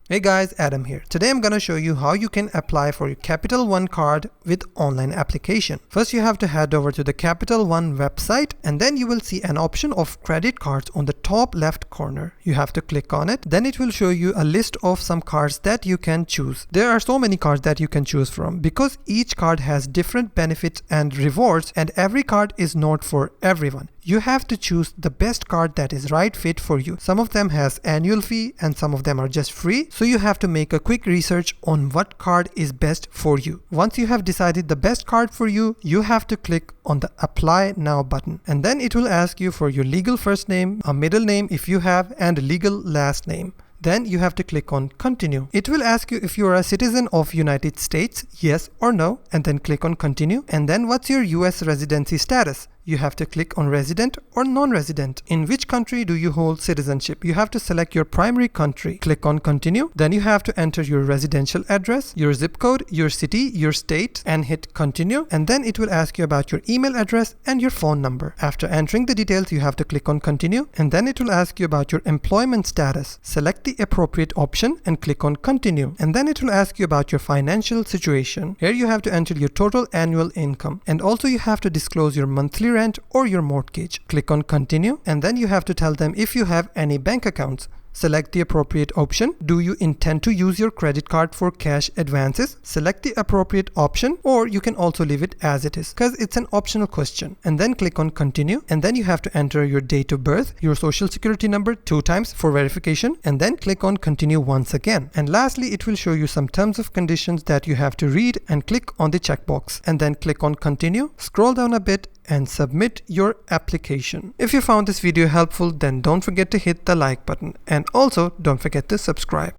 Hey guys, Adam here. Today I'm gonna show you how you can apply for your Capital One card with online application. First you have to head over to the Capital One website and then you will see an option of credit cards on the top left corner. You have to click on it. Then it will show you a list of some cards that you can choose. There are so many cards that you can choose from because each card has different benefits and rewards and every card is not for everyone. You have to choose the best card that is right fit for you. Some of them has annual fee and some of them are just free. So you have to make a quick research on what card is best for you. Once you have decided the best card for you, you have to click on the apply now button. And then it will ask you for your legal first name, a middle name if you have, and a legal last name. Then you have to click on continue. It will ask you if you are a citizen of United States, yes or no, and then click on continue. And then what's your US residency status? You have to click on resident or non-resident. In which country do you hold citizenship? You have to select your primary country. Click on continue. Then you have to enter your residential address, your zip code, your city, your state, and hit continue. And then it will ask you about your email address and your phone number. After entering the details, you have to click on continue. And then it will ask you about your employment status. Select the appropriate option and click on continue. And then it will ask you about your financial situation. Here you have to enter your total annual income. And also you have to disclose your monthly rent or your mortgage. Click on continue and then you have to tell them if you have any bank accounts. Select the appropriate option. Do you intend to use your credit card for cash advances? Select the appropriate option, or you can also leave it as it is because it's an optional question. And then click on continue and then you have to enter your date of birth, your social security number 2 times for verification, and then click on continue once again. And lastly, it will show you some terms of conditions that you have to read and click on the checkbox and then click on continue. Scroll down a bit and submit your application. If you found this video helpful, then don't forget to hit the like button and also don't forget to subscribe.